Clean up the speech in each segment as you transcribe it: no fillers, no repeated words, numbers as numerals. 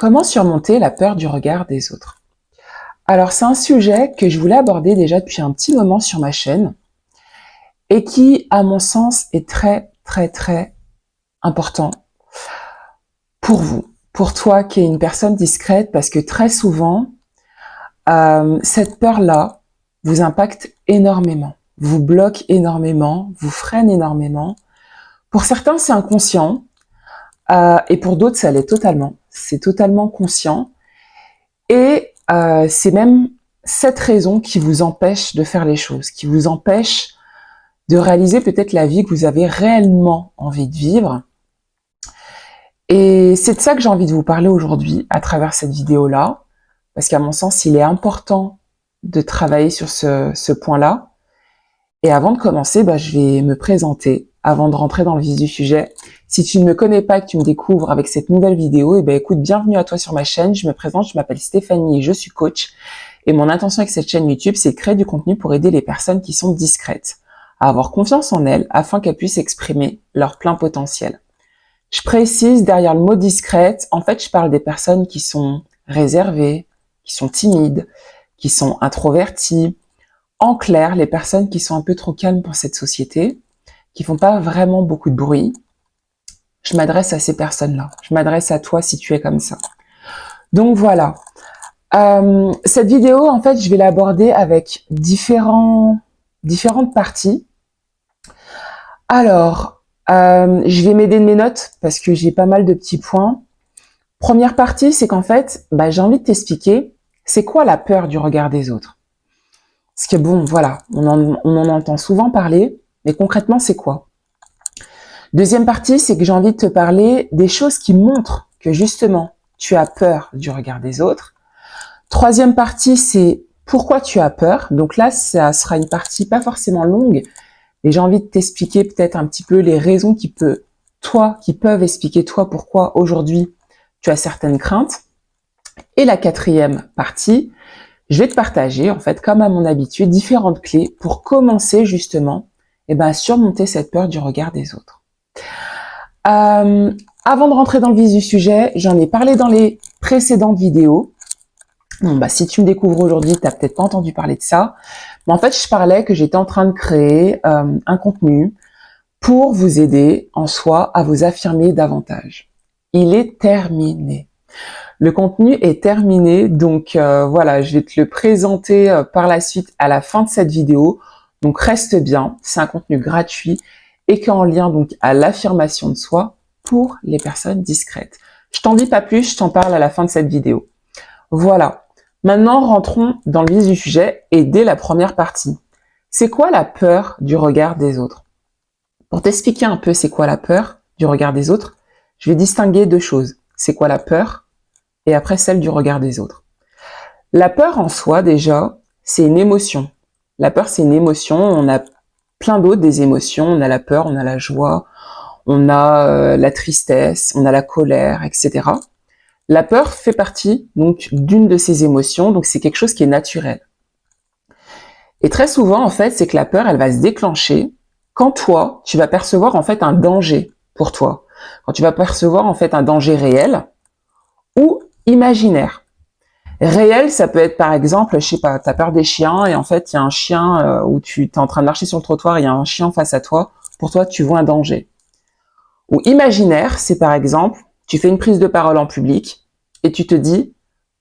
Comment surmonter la peur du regard des autres? Alors, c'est un sujet que je voulais aborder déjà depuis un petit moment sur ma chaîne et qui, à mon sens, est très important pour vous, pour toi qui es une personne discrète, parce que très souvent, cette peur-là vous impacte énormément, vous bloque énormément, vous freine énormément. Pour certains, c'est inconscient et pour d'autres, ça l'est totalement. C'est totalement conscient. Et c'est même cette raison qui vous empêche de faire les choses, qui vous empêche de réaliser peut-être la vie que vous avez réellement envie de vivre. Et c'est de ça que j'ai envie de vous parler aujourd'hui à travers cette vidéo-là, parce qu'à mon sens, il est important de travailler sur ce point-là. Et avant de commencer, je vais me présenter avant de rentrer dans le vif du sujet. Si tu ne me connais pas et que tu me découvres avec cette nouvelle vidéo, écoute, bienvenue à toi sur ma chaîne. Je me présente, je m'appelle Stéphanie et je suis coach. Et mon intention avec cette chaîne YouTube, c'est de créer du contenu pour aider les personnes qui sont discrètes à avoir confiance en elles afin qu'elles puissent exprimer leur plein potentiel. Je précise, derrière le mot discrète, en fait, je parle des personnes qui sont réservées, qui sont timides, qui sont introverties. En clair, les personnes qui sont un peu trop calmes pour cette société, qui font pas vraiment beaucoup de bruit, je m'adresse à ces personnes-là. Je m'adresse à toi si tu es comme ça. Donc voilà. Cette vidéo, en fait, je vais l'aborder avec différentes parties. Alors, je vais m'aider de mes notes parce que j'ai pas mal de petits points. Première partie, c'est qu'en fait, j'ai envie de t'expliquer c'est quoi la peur du regard des autres. Parce que bon, voilà, on en entend souvent parler, mais concrètement, c'est quoi? Deuxième partie, c'est que j'ai envie de te parler des choses qui montrent que justement, tu as peur du regard des autres. Troisième partie, c'est pourquoi tu as peur. Donc là, ça sera une partie pas forcément longue, mais j'ai envie de t'expliquer peut-être un petit peu les raisons qui peuvent expliquer toi pourquoi aujourd'hui tu as certaines craintes. Et la quatrième partie, je vais te partager, en fait, comme à mon habitude, différentes clés pour commencer justement à surmonter cette peur du regard des autres. Avant de rentrer dans le vif du sujet, j'en ai parlé dans les précédentes vidéos. Bon, si tu me découvres aujourd'hui, tu n'as peut-être pas entendu parler de ça. Mais en fait, je parlais que j'étais en train de créer un contenu pour vous aider en soi à vous affirmer davantage. Il est terminé. Le contenu est terminé, donc voilà, je vais te le présenter par la suite à la fin de cette vidéo. Donc reste bien, c'est un contenu gratuit et qui est en lien donc à l'affirmation de soi pour les personnes discrètes. Je t'en dis pas plus, je t'en parle à la fin de cette vidéo. Voilà, maintenant rentrons dans le vif du sujet et dès la première partie. C'est quoi la peur du regard des autres? Pour t'expliquer un peu c'est quoi la peur du regard des autres, je vais distinguer deux choses. C'est quoi la peur? Et après celle du regard des autres. La peur en soi, déjà, c'est une émotion. La peur, c'est une émotion. On a plein d'autres des émotions. On a la peur, on a la joie, on a la tristesse, on a la colère, etc. La peur fait partie donc d'une de ces émotions, donc c'est quelque chose qui est naturel. Et très souvent, en fait, c'est que la peur, elle va se déclencher quand toi, tu vas percevoir en fait un danger pour toi. Quand tu vas percevoir en fait un danger réel ou imaginaire. Réel, ça peut être par exemple, je sais pas, t'as peur des chiens et en fait il y a un chien où tu es en train de marcher sur le trottoir, il y a un chien face à toi, pour toi tu vois un danger. Ou imaginaire, c'est par exemple, tu fais une prise de parole en public et tu te dis,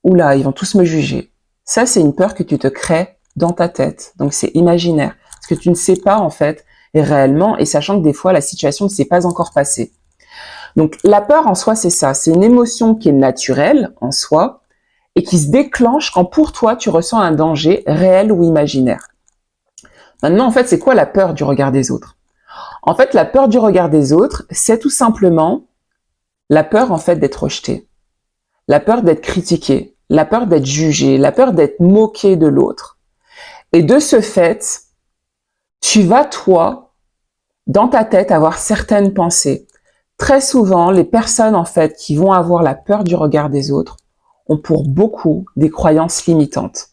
oula, ils vont tous me juger. Ça c'est une peur que tu te crées dans ta tête, donc c'est imaginaire, parce que tu ne sais pas en fait et réellement, et sachant que des fois la situation ne s'est pas encore passée. Donc la peur en soi c'est ça, c'est une émotion qui est naturelle en soi, et qui se déclenche quand pour toi, tu ressens un danger réel ou imaginaire. Maintenant, en fait, c'est quoi la peur du regard des autres? En fait, la peur du regard des autres, c'est tout simplement la peur, en fait, d'être rejeté, la peur d'être critiqué, la peur d'être jugé, la peur d'être moqué de l'autre. Et de ce fait, tu vas, toi, dans ta tête, avoir certaines pensées. Très souvent, les personnes, en fait, qui vont avoir la peur du regard des autres, ont pour beaucoup des croyances limitantes.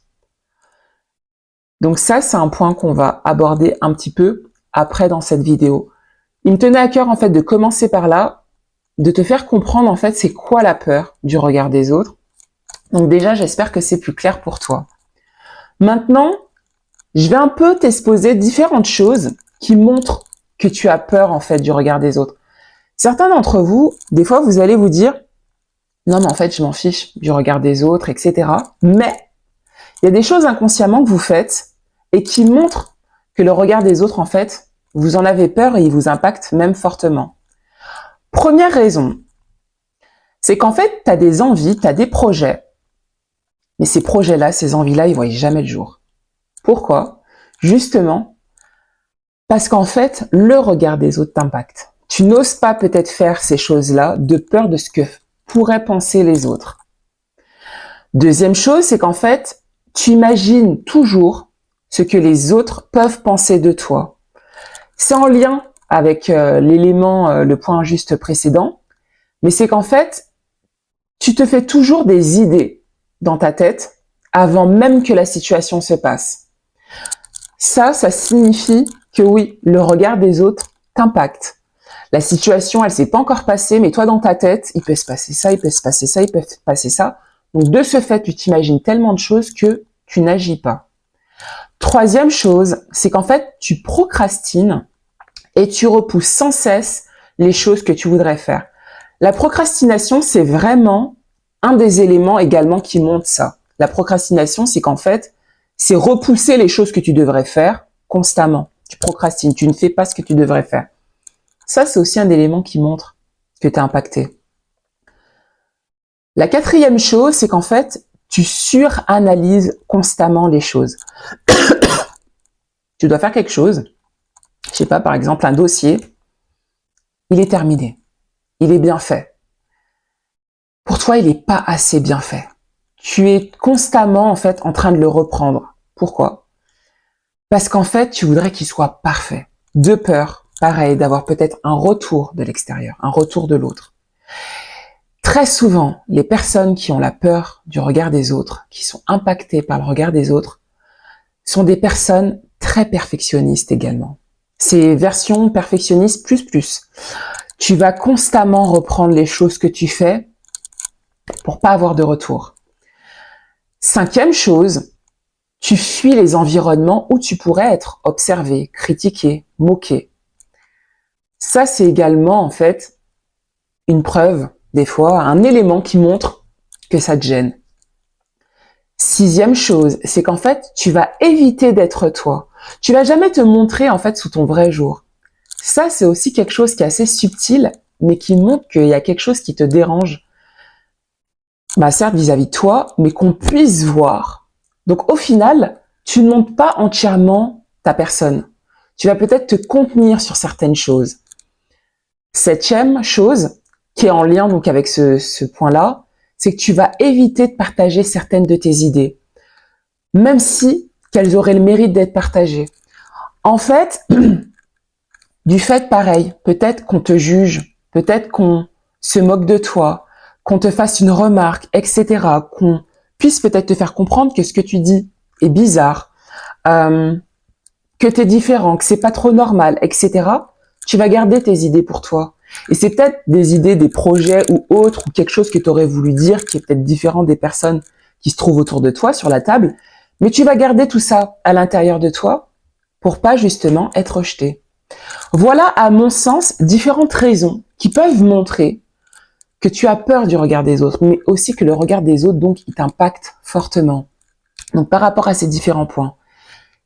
Donc ça, c'est un point qu'on va aborder un petit peu après dans cette vidéo. Il me tenait à cœur en fait de commencer par là de te faire comprendre en fait c'est quoi la peur du regard des autres. Donc déjà, j'espère que c'est plus clair pour toi. Maintenant, je vais un peu t'exposer différentes choses qui montrent que tu as peur en fait du regard des autres. Certains d'entre vous, des fois, vous allez vous dire « Non, mais en fait, je m'en fiche du regard des autres, etc. » Mais il y a des choses inconsciemment que vous faites et qui montrent que le regard des autres, en fait, vous en avez peur et il vous impacte même fortement. Première raison, c'est qu'en fait, tu as des envies, tu as des projets, mais ces projets-là, ces envies-là, ils ne voient jamais le jour. Pourquoi? Justement, parce qu'en fait, le regard des autres t'impacte. Tu n'oses pas peut-être faire ces choses-là de peur de ce que pourraient penser les autres. Deuxième chose, c'est qu'en fait, tu imagines toujours ce que les autres peuvent penser de toi. C'est en lien avec l'élément, le point juste précédent, mais c'est qu'en fait, tu te fais toujours des idées dans ta tête avant même que la situation se passe. Ça signifie que oui, le regard des autres t'impacte. La situation, elle s'est pas encore passée, mais toi, dans ta tête, il peut se passer ça, il peut se passer ça, il peut se passer ça. Donc, de ce fait, tu t'imagines tellement de choses que tu n'agis pas. Troisième chose, c'est qu'en fait, tu procrastines et tu repousses sans cesse les choses que tu voudrais faire. La procrastination, c'est vraiment un des éléments également qui montre ça. La procrastination, c'est qu'en fait, c'est repousser les choses que tu devrais faire constamment. Tu procrastines, tu ne fais pas ce que tu devrais faire. Ça, c'est aussi un élément qui montre que tu es impacté. La quatrième chose, c'est qu'en fait, tu suranalyses constamment les choses. Tu dois faire quelque chose, je sais pas, par exemple, un dossier, il est terminé, il est bien fait. Pour toi, il n'est pas assez bien fait. Tu es constamment, en fait, en train de le reprendre. Pourquoi? Parce qu'en fait, tu voudrais qu'il soit parfait. De peur, pareil, d'avoir peut-être un retour de l'extérieur, un retour de l'autre. Très souvent, les personnes qui ont la peur du regard des autres, qui sont impactées par le regard des autres, sont des personnes très perfectionnistes également. C'est version perfectionniste plus. Tu vas constamment reprendre les choses que tu fais pour pas avoir de retour. Cinquième chose, tu fuis les environnements où tu pourrais être observé, critiqué, moqué. Ça, c'est également, en fait, une preuve, des fois, un élément qui montre que ça te gêne. Sixième chose, c'est qu'en fait, tu vas éviter d'être toi. Tu vas jamais te montrer, en fait, sous ton vrai jour. Ça, c'est aussi quelque chose qui est assez subtil, mais qui montre qu'il y a quelque chose qui te dérange. Bah, certes, vis-à-vis de toi, mais qu'on puisse voir. Donc, au final, tu ne montres pas entièrement ta personne. Tu vas peut-être te contenir sur certaines choses. Septième chose, qui est en lien donc avec ce point-là, c'est que tu vas éviter de partager certaines de tes idées, même si qu'elles auraient le mérite d'être partagées. En fait, du fait pareil, peut-être qu'on te juge, peut-être qu'on se moque de toi, qu'on te fasse une remarque, etc., qu'on puisse peut-être te faire comprendre que ce que tu dis est bizarre, que tu es différent, que c'est pas trop normal, etc., tu vas garder tes idées pour toi. Et c'est peut-être des idées, des projets ou autres, ou quelque chose que tu aurais voulu dire qui est peut-être différent des personnes qui se trouvent autour de toi sur la table, mais tu vas garder tout ça à l'intérieur de toi pour pas justement être rejeté. Voilà, à mon sens, différentes raisons qui peuvent montrer que tu as peur du regard des autres, mais aussi que le regard des autres, donc, il t'impacte fortement. Donc, par rapport à ces différents points.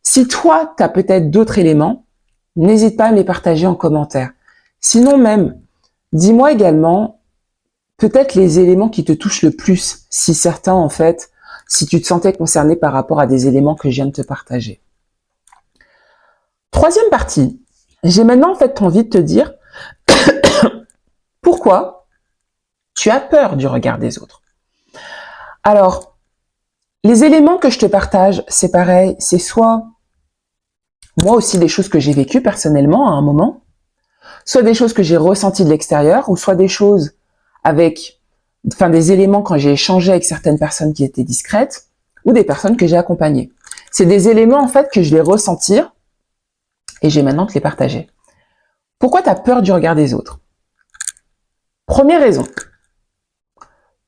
Si toi, tu as peut-être d'autres éléments, n'hésite pas à me les partager en commentaire. Sinon même, dis-moi également peut-être les éléments qui te touchent le plus, si certains en fait, si tu te sentais concerné par rapport à des éléments que je viens de te partager. Troisième partie, j'ai maintenant en fait envie de te dire pourquoi tu as peur du regard des autres. Alors, les éléments que je te partage, c'est pareil, c'est soit moi aussi des choses que j'ai vécues personnellement à un moment, soit des choses que j'ai ressenties de l'extérieur, ou soit des choses des éléments quand j'ai échangé avec certaines personnes qui étaient discrètes, ou des personnes que j'ai accompagnées. C'est des éléments en fait que je vais ressentir et j'ai maintenant te les partager. Pourquoi tu as peur du regard des autres? Première raison,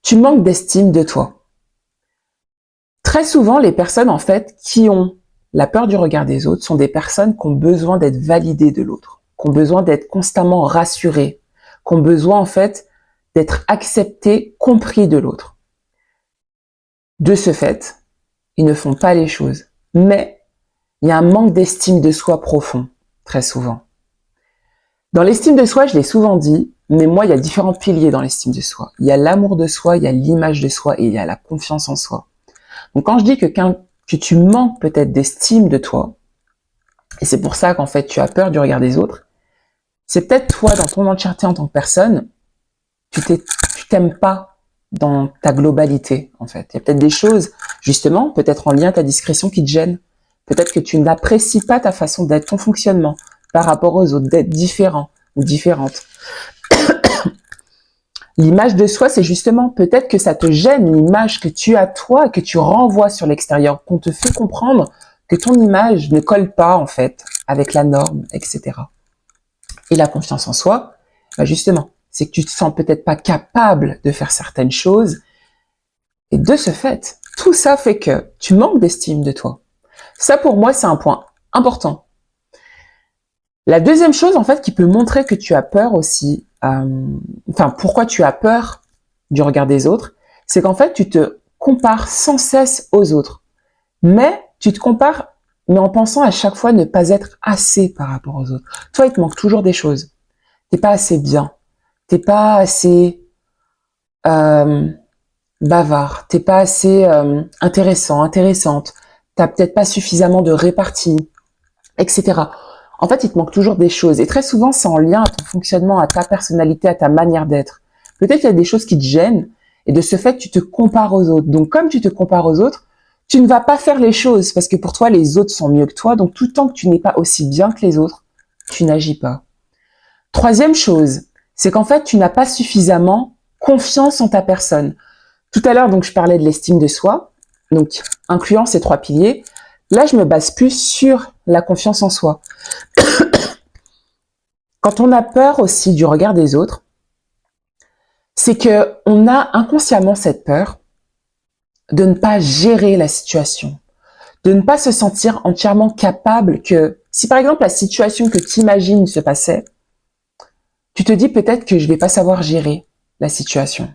tu manques d'estime de toi. Très souvent, les personnes en fait qui ont la peur du regard des autres sont des personnes qui ont besoin d'être validées de l'autre, qui ont besoin d'être constamment rassurées, qui ont besoin en fait d'être acceptées, compris de l'autre. De ce fait, ils ne font pas les choses. Mais il y a un manque d'estime de soi profond, très souvent. Dans l'estime de soi, je l'ai souvent dit, mais moi, il y a différents piliers dans l'estime de soi. Il y a l'amour de soi, il y a l'image de soi et il y a la confiance en soi. Donc quand je dis que tu manques peut-être d'estime de toi, et c'est pour ça qu'en fait tu as peur du regard des autres, c'est peut-être toi dans ton entièreté en tant que personne, tu t'aimes pas dans ta globalité en fait. Il y a peut-être des choses, justement, peut-être en lien à ta discrétion qui te gênent. Peut-être que tu n'apprécies pas ta façon d'être, ton fonctionnement par rapport aux autres, d'être différent ou différente. L'image de soi, c'est justement peut-être que ça te gêne l'image que tu as toi, que tu renvoies sur l'extérieur, qu'on te fait comprendre que ton image ne colle pas en fait avec la norme, etc. Et la confiance en soi, bah justement, c'est que tu te sens peut-être pas capable de faire certaines choses. Et de ce fait, tout ça fait que tu manques d'estime de toi. Ça pour moi, c'est un point important. La deuxième chose en fait qui peut montrer que tu as peur aussi, pourquoi tu as peur du regard des autres, c'est qu'en fait tu te compares sans cesse aux autres. Mais tu te compares, mais en pensant à chaque fois ne pas être assez par rapport aux autres. Toi, il te manque toujours des choses. T'es pas assez bien. T'es pas assez bavard. T'es pas assez intéressant, intéressante. T'as peut-être pas suffisamment de répartie, etc. En fait, il te manque toujours des choses. Et très souvent, c'est en lien à ton fonctionnement, à ta personnalité, à ta manière d'être. Peut-être qu'il y a des choses qui te gênent, et de ce fait, tu te compares aux autres. Donc, comme tu te compares aux autres, tu ne vas pas faire les choses, parce que pour toi, les autres sont mieux que toi. Donc, tout le temps que tu n'es pas aussi bien que les autres, tu n'agis pas. Troisième chose, c'est qu'en fait, tu n'as pas suffisamment confiance en ta personne. Tout à l'heure, donc, je parlais de l'estime de soi, donc, incluant ces trois piliers. Là, je me base plus sur la confiance en soi. Quand on a peur aussi du regard des autres, c'est que on a inconsciemment cette peur de ne pas gérer la situation, de ne pas se sentir entièrement capable que, si par exemple la situation que tu imagines se passait, tu te dis peut-être que je vais pas savoir gérer la situation.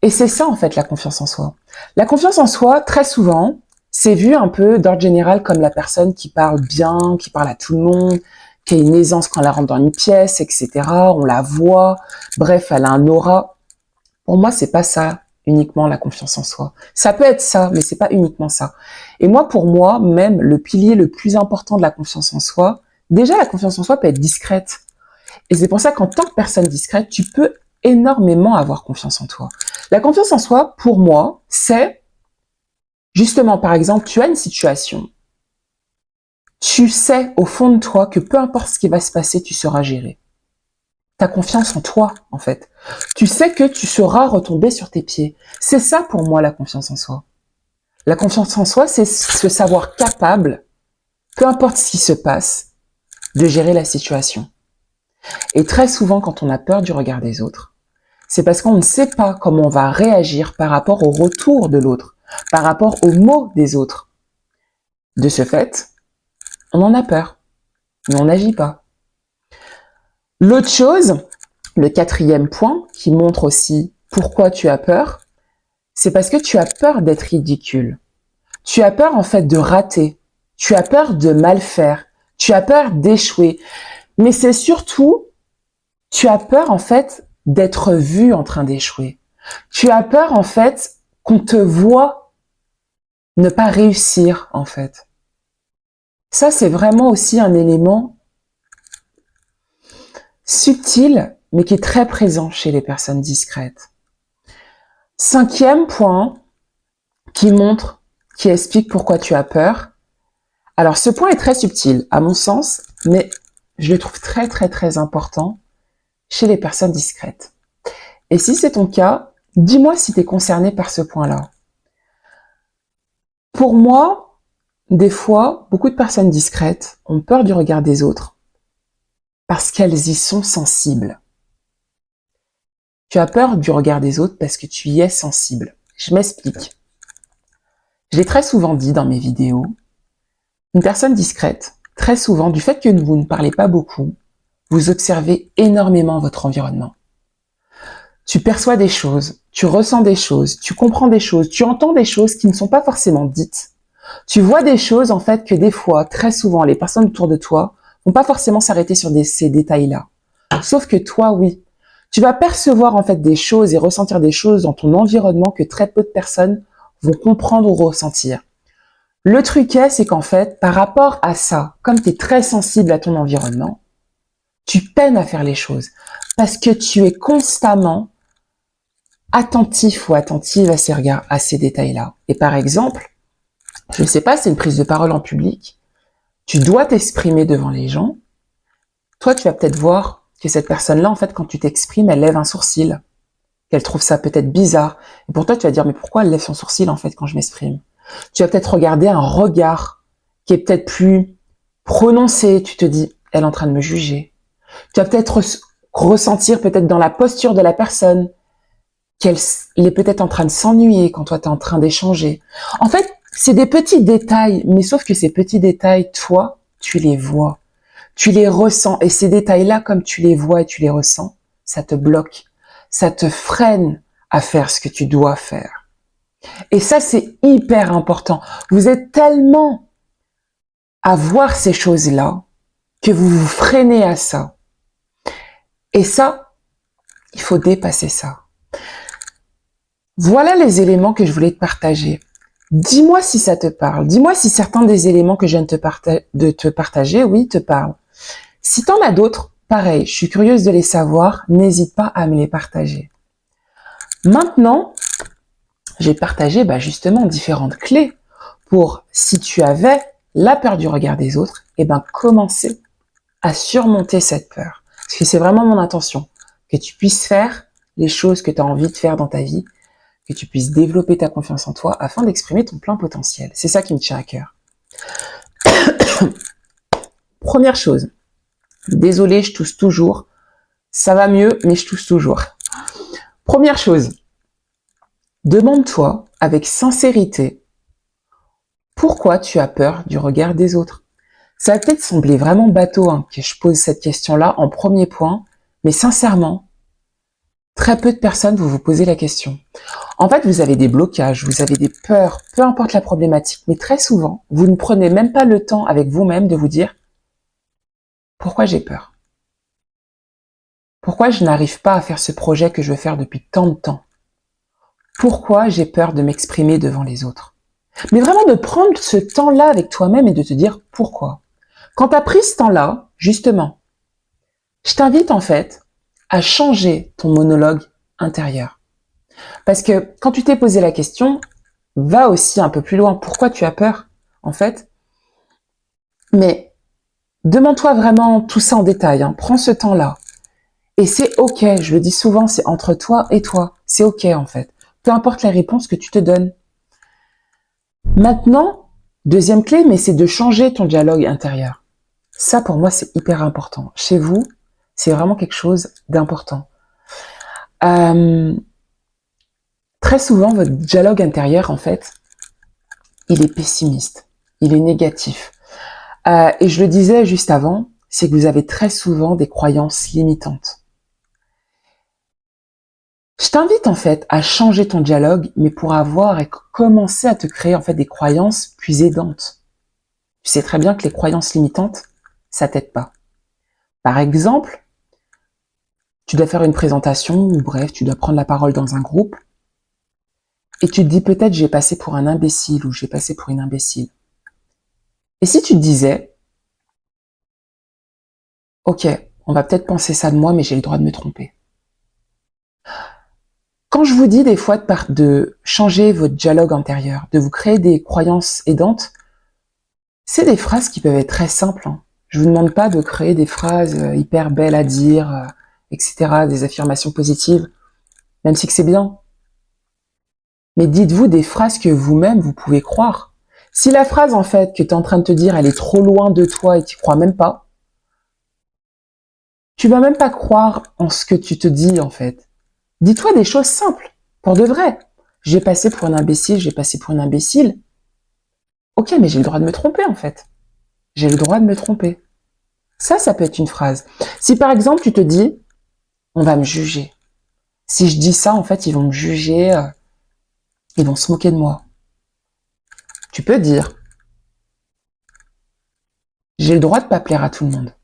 Et c'est ça en fait la confiance en soi. La confiance en soi, très souvent, c'est vu un peu d'ordre général comme la personne qui parle bien, qui parle à tout le monde, qui a une aisance quand elle rentre dans une pièce, etc. On la voit, bref, elle a un aura. Pour moi, c'est pas ça uniquement la confiance en soi. Ça peut être ça, mais c'est pas uniquement ça. Et moi, pour moi, même le pilier le plus important de la confiance en soi, déjà la confiance en soi peut être discrète. Et c'est pour ça qu'en tant que personne discrète, tu peux énormément avoir confiance en toi. La confiance en soi, pour moi, c'est justement, par exemple, tu as une situation. Tu sais au fond de toi que peu importe ce qui va se passer, tu seras géré. T'as confiance en toi, en fait. Tu sais que tu sauras retomber sur tes pieds. C'est ça pour moi la confiance en soi. La confiance en soi, c'est se savoir capable, peu importe ce qui se passe, de gérer la situation. Et très souvent, quand on a peur du regard des autres, c'est parce qu'on ne sait pas comment on va réagir par rapport au retour de l'autre, par rapport aux mots des autres. De ce fait, on en a peur, mais on n'agit pas. L'autre chose, le quatrième point, qui montre aussi pourquoi tu as peur, c'est parce que tu as peur d'être ridicule. Tu as peur en fait de rater. Tu as peur de mal faire. Tu as peur d'échouer. Mais c'est surtout, tu as peur en fait d'être vu en train d'échouer. Tu as peur en fait qu'on te voit ne pas réussir en fait. Ça, c'est vraiment aussi un élément subtil, mais qui est très présent chez les personnes discrètes. Cinquième point qui montre, qui explique pourquoi tu as peur. Alors, ce point est très subtil, à mon sens, mais je le trouve très, très, très important chez les personnes discrètes. Et si c'est ton cas, dis-moi si tu es concerné par ce point-là. Pour moi, des fois, beaucoup de personnes discrètes ont peur du regard des autres parce qu'elles y sont sensibles. Tu as peur du regard des autres parce que tu y es sensible. Je m'explique. Je l'ai très souvent dit dans mes vidéos, une personne discrète, très souvent, du fait que vous ne parlez pas beaucoup, vous observez énormément votre environnement. Tu perçois des choses, tu ressens des choses, tu comprends des choses, tu entends des choses qui ne sont pas forcément dites. Tu vois des choses, en fait, que des fois, très souvent, les personnes autour de toi vont pas forcément s'arrêter sur ces détails-là. Sauf que toi, oui. Tu vas percevoir, en fait, des choses et ressentir des choses dans ton environnement que très peu de personnes vont comprendre ou ressentir. Le truc c'est qu'en fait, par rapport à ça, comme tu es très sensible à ton environnement, tu peines à faire les choses parce que tu es constamment attentif ou attentive à à ces détails-là. Et par exemple, je ne sais pas, c'est une prise de parole en public, tu dois t'exprimer devant les gens. Toi, tu vas peut-être voir que cette personne-là, en fait, quand tu t'exprimes, elle lève un sourcil, qu'elle trouve ça peut-être bizarre. Et pour toi, tu vas dire, mais pourquoi elle lève son sourcil, en fait, quand je m'exprime? Tu vas peut-être regarder un regard qui est peut-être plus prononcé. Tu te dis, elle est en train de me juger. Tu vas peut-être ressentir peut-être dans la posture de la personne qu'elle est peut-être en train de s'ennuyer quand toi, tu es en train d'échanger. En fait, c'est des petits détails, mais sauf que ces petits détails, toi, tu les vois. Tu les ressens. Et ces détails-là, comme tu les vois et tu les ressens, ça te bloque. Ça te freine à faire ce que tu dois faire. Et ça, c'est hyper important. Vous êtes tellement à voir ces choses-là que vous vous freinez à ça. Et ça, il faut dépasser ça. Voilà les éléments que je voulais te partager. Dis-moi si ça te parle. Dis-moi si certains des éléments que je viens de te partager, oui, te parlent. Si t'en as d'autres, pareil, je suis curieuse de les savoir. N'hésite pas à me les partager. Maintenant, j'ai partagé justement différentes clés pour, si tu avais la peur du regard des autres, commencer à surmonter cette peur. Parce que c'est vraiment mon intention, que tu puisses faire les choses que tu as envie de faire dans ta vie, que tu puisses développer ta confiance en toi afin d'exprimer ton plein potentiel. C'est ça qui me tient à cœur. Première chose, désolée, je tousse toujours. Ça va mieux, mais je tousse toujours. Première chose, demande-toi avec sincérité pourquoi tu as peur du regard des autres. Ça va peut-être sembler vraiment bateau que je pose cette question-là en premier point, mais sincèrement, très peu de personnes vous posez la question. En fait, vous avez des blocages, vous avez des peurs, peu importe la problématique, mais très souvent, vous ne prenez même pas le temps avec vous-même de vous dire « Pourquoi j'ai peur ? Pourquoi je n'arrive pas à faire ce projet que je veux faire depuis tant de temps ? Pourquoi j'ai peur de m'exprimer devant les autres ?» Mais vraiment de prendre ce temps-là avec toi-même et de te dire « Pourquoi ?» Quand tu as pris ce temps-là, justement, je t'invite en fait à changer ton monologue intérieur. Parce que quand tu t'es posé la question, va aussi un peu plus loin. Pourquoi tu as peur, en fait? Mais demande-toi vraiment tout ça en détail. Prends ce temps-là. Et c'est OK. Je le dis souvent, c'est entre toi et toi. C'est OK, en fait. Peu importe la réponse que tu te donnes. Maintenant, deuxième clé, mais c'est de changer ton dialogue intérieur. Ça, pour moi, c'est hyper important. Chez vous, c'est vraiment quelque chose d'important. Très souvent, votre dialogue intérieur, en fait, il est pessimiste, il est négatif. Et je le disais juste avant, c'est que vous avez très souvent des croyances limitantes. Je t'invite en fait à changer ton dialogue, mais pour avoir et commencer à te créer en fait des croyances plus aidantes. Tu sais très bien que les croyances limitantes, ça t'aide pas. Par exemple, tu dois faire une présentation ou bref, tu dois prendre la parole dans un groupe et tu te dis peut-être j'ai passé pour un imbécile ou j'ai passé pour une imbécile. Et si tu te disais, ok, on va peut-être penser ça de moi, mais j'ai le droit de me tromper. Quand je vous dis des fois de changer votre dialogue intérieur, de vous créer des croyances aidantes, c'est des phrases qui peuvent être très simples. Je vous demande pas de créer des phrases hyper belles à dire, etc., des affirmations positives, même si que c'est bien. Mais dites-vous des phrases que vous-même, vous pouvez croire. Si la phrase, en fait, que tu es en train de te dire, elle est trop loin de toi et tu crois même pas, tu vas même pas croire en ce que tu te dis, en fait. Dis-toi des choses simples, pour de vrai. J'ai passé pour un imbécile, j'ai passé pour une imbécile. Ok, mais j'ai le droit de me tromper en fait. J'ai le droit de me tromper. Ça peut être une phrase. Si par exemple tu te dis, on va me juger. Si je dis ça, en fait, ils vont me juger, ils vont se moquer de moi. Tu peux dire, j'ai le droit de pas plaire à tout le monde.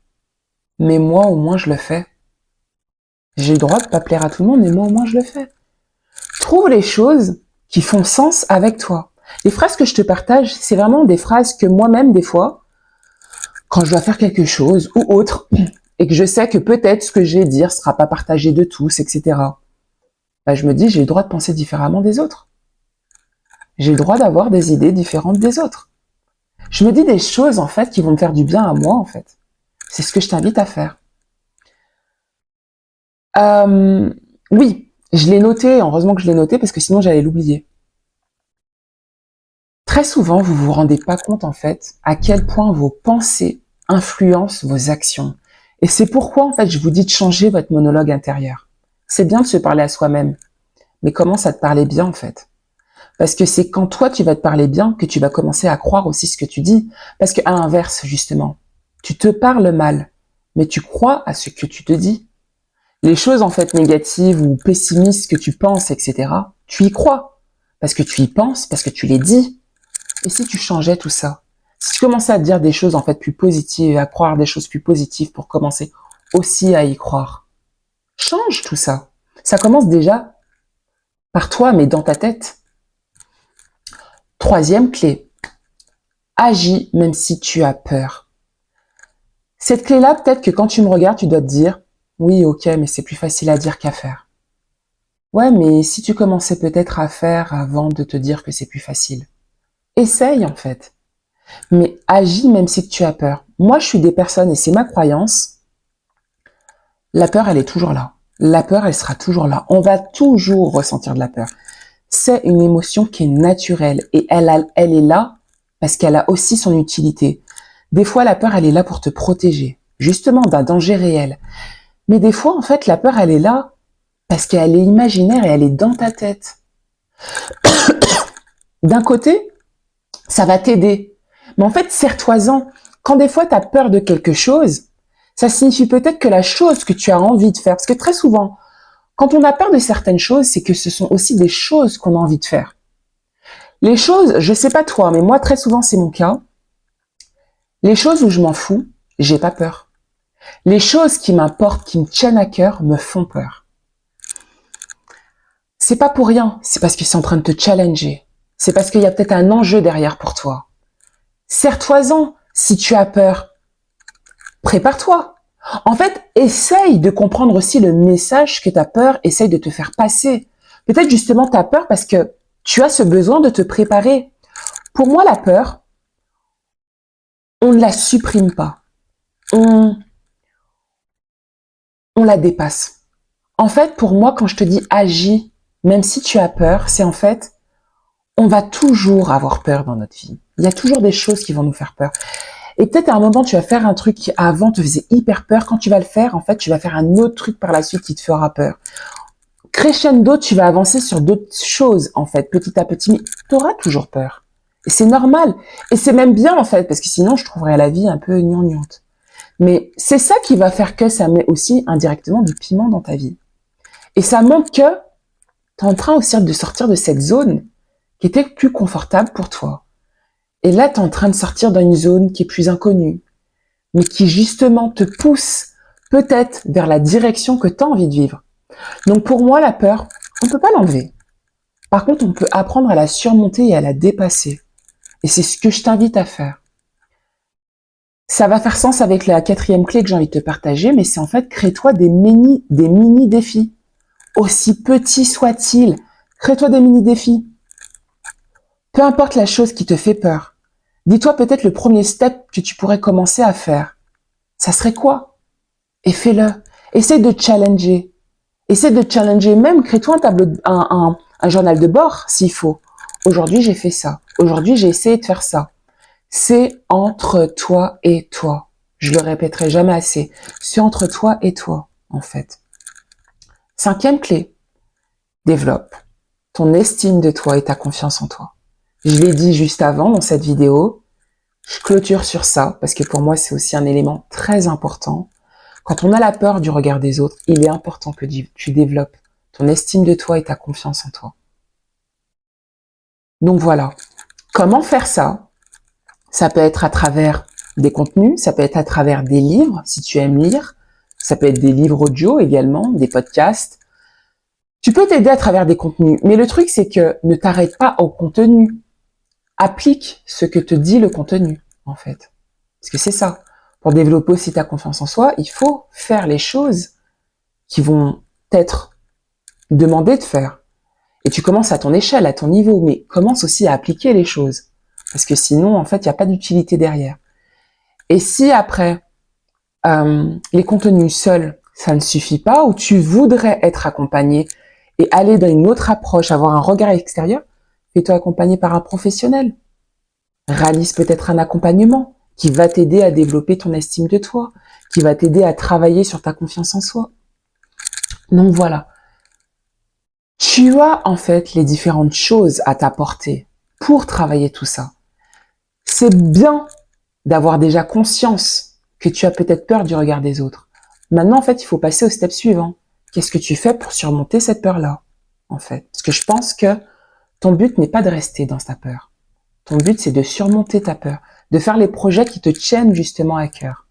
Mais moi, au moins, je le fais. J'ai le droit de pas plaire à tout le monde, mais moi, au moins, je le fais. Trouve les choses qui font sens avec toi. Les phrases que je te partage, c'est vraiment des phrases que moi-même, des fois, quand je dois faire quelque chose ou autre, et que je sais que peut-être ce que je vais dire sera pas partagé de tous, etc. Bah, je me dis, j'ai le droit de penser différemment des autres. J'ai le droit d'avoir des idées différentes des autres. Je me dis des choses, en fait, qui vont me faire du bien à moi, en fait. C'est ce que je t'invite à faire. Euh, oui, je l'ai noté, heureusement que je l'ai noté, parce que sinon j'allais l'oublier. Très souvent, vous vous rendez pas compte, en fait, à quel point vos pensées influencent vos actions. Et c'est pourquoi, en fait, je vous dis de changer votre monologue intérieur. C'est bien de se parler à soi-même, mais commence à te parler bien, en fait. Parce que c'est quand toi, tu vas te parler bien que tu vas commencer à croire aussi ce que tu dis. Parce qu'à l'inverse, justement, tu te parles mal, mais tu crois à ce que tu te dis. Les choses, en fait, négatives ou pessimistes que tu penses, etc., tu y crois. Parce que tu y penses, parce que tu les dis. Et si tu changeais tout ça? Si tu commençais à te dire des choses, en fait, plus positives, à croire des choses plus positives pour commencer aussi à y croire. Change tout ça. Ça commence déjà par toi, mais dans ta tête. Troisième clé. Agis même si tu as peur. Cette clé-là, peut-être que quand tu me regardes, tu dois te dire, oui, ok, mais c'est plus facile à dire qu'à faire. Ouais, mais si tu commençais peut-être à faire avant de te dire que c'est plus facile. Essaye, en fait. Mais agis même si tu as peur. Moi, je suis des personnes, et c'est ma croyance, la peur, elle est toujours là. La peur, elle sera toujours là. On va toujours ressentir de la peur. C'est une émotion qui est naturelle et elle est là parce qu'elle a aussi son utilité. Des fois, la peur, elle est là pour te protéger, justement d'un danger réel. Mais des fois, en fait, la peur, elle est là parce qu'elle est imaginaire et elle est dans ta tête. D'un côté, ça va t'aider. Mais en fait, serre-toi-en. Quand des fois, tu as peur de quelque chose, ça signifie peut-être que la chose que tu as envie de faire, parce que très souvent, quand on a peur de certaines choses, c'est que ce sont aussi des choses qu'on a envie de faire. Les choses, je sais pas toi, mais moi, très souvent, c'est mon cas. Les choses où je m'en fous, j'ai pas peur. Les choses qui m'importent, qui me tiennent à cœur, me font peur. C'est pas pour rien, c'est parce que c'est en train de te challenger. C'est parce qu'il y a peut-être un enjeu derrière pour toi. Serre-toi-en. Si tu as peur, prépare-toi. En fait, essaye de comprendre aussi le message que ta peur essaye de te faire passer. Peut-être justement ta peur parce que tu as ce besoin de te préparer. Pour moi, la peur, on ne la supprime pas. On, on la dépasse. En fait, pour moi, quand je te dis agis, même si tu as peur, c'est en fait, on va toujours avoir peur dans notre vie. Il y a toujours des choses qui vont nous faire peur. Et peut-être à un moment, tu vas faire un truc qui avant te faisait hyper peur. Quand tu vas le faire, en fait, tu vas faire un autre truc par la suite qui te fera peur. Crescendo, tu vas avancer sur d'autres choses, en fait, petit à petit, mais tu auras toujours peur. Et c'est normal. Et c'est même bien, en fait, parce que sinon, je trouverais la vie un peu gnangnante. Mais c'est ça qui va faire que ça met aussi indirectement du piment dans ta vie. Et ça montre que tu es en train aussi de sortir de cette zone qui était plus confortable pour toi. Et là, tu es en train de sortir dans une zone qui est plus inconnue, mais qui justement te pousse peut-être vers la direction que tu as envie de vivre. Donc pour moi, la peur, on ne peut pas l'enlever. Par contre, on peut apprendre à la surmonter et à la dépasser. Et c'est ce que je t'invite à faire. Ça va faire sens avec la quatrième clé que j'ai envie de te partager, mais c'est en fait, crée-toi des mini défis. Aussi petits soient-ils, crée-toi des mini défis. Peu importe la chose qui te fait peur. Dis-toi peut-être le premier step que tu pourrais commencer à faire. Ça serait quoi? Et fais-le. Essaye de challenger. Essaie de challenger, même crée-toi un tableau, un journal de bord s'il faut. Aujourd'hui, j'ai fait ça. Aujourd'hui, j'ai essayé de faire ça. C'est entre toi et toi. Je le répéterai jamais assez. C'est entre toi et toi, en fait. Cinquième clé. développe ton estime de toi et ta confiance en toi. Je l'ai dit juste avant dans cette vidéo, je clôture sur ça parce que pour moi c'est aussi un élément très important. Quand on a la peur du regard des autres, il est important que tu développes ton estime de toi et ta confiance en toi. Donc voilà. Comment faire ça? Ça peut être à travers des contenus, ça peut être à travers des livres, si tu aimes lire. Ça peut être des livres audio également, des podcasts. Tu peux t'aider à travers des contenus, mais le truc c'est que ne t'arrête pas au contenu. Applique ce que te dit le contenu, en fait. Parce que c'est ça. Pour développer aussi ta confiance en soi, il faut faire les choses qui vont t'être demandées de faire. Et tu commences à ton échelle, à ton niveau, mais commence aussi à appliquer les choses. Parce que sinon, en fait, il n'y a pas d'utilité derrière. Et si après, les contenus seuls, ça ne suffit pas, ou tu voudrais être accompagné et aller dans une autre approche, avoir un regard extérieur, fais-toi accompagner par un professionnel. Réalise peut-être un accompagnement qui va t'aider à développer ton estime de toi, qui va t'aider à travailler sur ta confiance en soi. Donc voilà. Tu as en fait les différentes choses à t'apporter pour travailler tout ça. C'est bien d'avoir déjà conscience que tu as peut-être peur du regard des autres. Maintenant, en fait, il faut passer au step suivant. Qu'est-ce que tu fais pour surmonter cette peur-là, en fait? Parce que je pense que ton but n'est pas de rester dans ta peur. Ton but, c'est de surmonter ta peur, de faire les projets qui te tiennent justement à cœur.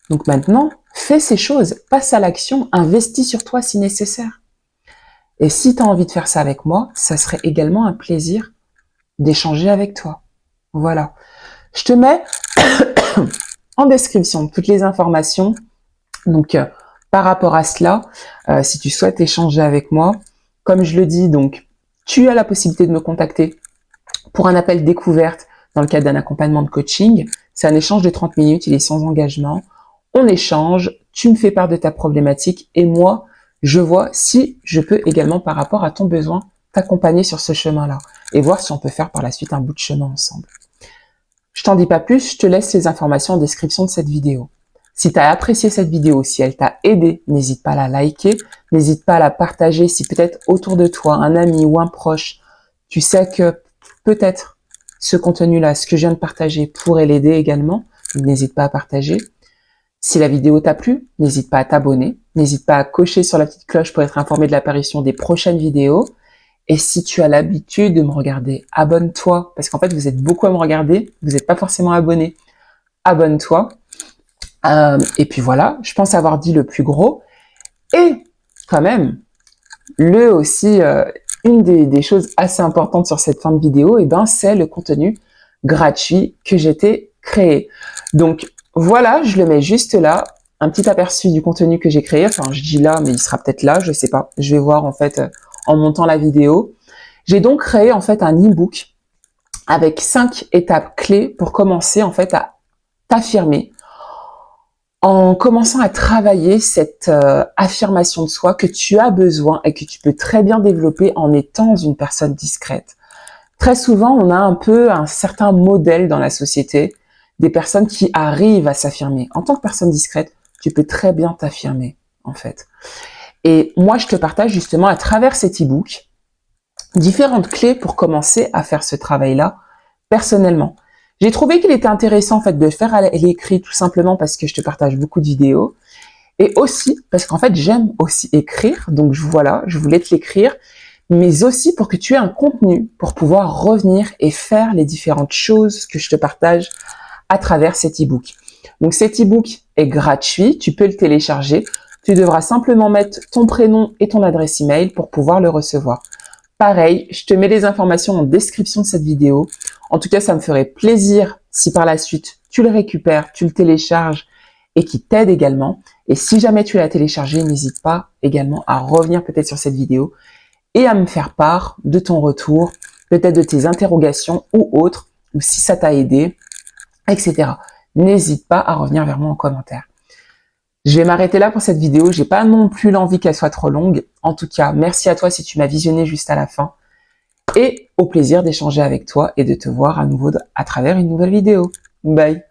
Donc maintenant, fais ces choses, passe à l'action, investis sur toi si nécessaire. Et si tu as envie de faire ça avec moi, ça serait également un plaisir d'échanger avec toi. Voilà. Je te mets en description toutes les informations. Donc, par rapport à cela, si tu souhaites échanger avec moi, comme je le dis, donc, tu as la possibilité de me contacter pour un appel découverte dans le cadre d'un accompagnement de coaching. C'est un échange de 30 minutes, il est sans engagement. On échange, tu me fais part de ta problématique et moi, je vois si je peux également, par rapport à ton besoin, t'accompagner sur ce chemin-là et voir si on peut faire par la suite un bout de chemin ensemble. Je t'en dis pas plus, je te laisse les informations en description de cette vidéo. Si tu as apprécié cette vidéo, si elle t'a aidé, n'hésite pas à la liker, n'hésite pas à la partager si peut-être autour de toi, un ami ou un proche, tu sais que peut-être ce contenu-là, ce que je viens de partager pourrait l'aider également, n'hésite pas à partager. Si la vidéo t'a plu, n'hésite pas à t'abonner, n'hésite pas à cocher sur la petite cloche pour être informé de l'apparition des prochaines vidéos. Et si tu as l'habitude de me regarder, abonne-toi, parce qu'en fait, vous êtes beaucoup à me regarder, vous n'êtes pas forcément abonné. Abonne-toi. Et puis voilà, je pense avoir dit le plus gros. Et quand même, une des choses assez importantes sur cette fin de vidéo, c'est le contenu gratuit que j'ai créé. Donc voilà, je le mets juste là, un petit aperçu du contenu que j'ai créé. Enfin, je dis là, mais il sera peut-être là, je sais pas. Je vais voir en fait en montant la vidéo. J'ai donc créé en fait un e-book avec 5 étapes clés pour commencer en fait à t'affirmer en commençant à travailler cette affirmation de soi que tu as besoin et que tu peux très bien développer en étant une personne discrète. Très souvent, on a un peu un certain modèle dans la société, des personnes qui arrivent à s'affirmer. En tant que personne discrète, tu peux très bien t'affirmer, en fait. Et moi, je te partage justement à travers cet e-book différentes clés pour commencer à faire ce travail-là personnellement. J'ai trouvé qu'il était intéressant en fait de le faire à l'écrit tout simplement parce que je te partage beaucoup de vidéos et aussi parce qu'en fait j'aime aussi écrire, donc voilà, je voulais te l'écrire, mais aussi pour que tu aies un contenu pour pouvoir revenir et faire les différentes choses que je te partage à travers cet e-book. Donc cet e-book est gratuit, tu peux le télécharger, tu devras simplement mettre ton prénom et ton adresse email pour pouvoir le recevoir. Pareil, je te mets les informations en description de cette vidéo. En tout cas, ça me ferait plaisir si par la suite tu le récupères, tu le télécharges et qui t'aide également. Et si jamais tu l'as téléchargé, n'hésite pas également à revenir peut-être sur cette vidéo et à me faire part de ton retour, peut-être de tes interrogations ou autres, ou si ça t'a aidé, etc. N'hésite pas à revenir vers moi en commentaire. Je vais m'arrêter là pour cette vidéo. J'ai pas non plus l'envie qu'elle soit trop longue. En tout cas, merci à toi si tu m'as visionné juste à la fin. Et au plaisir d'échanger avec toi et de te voir à nouveau à travers une nouvelle vidéo. Bye!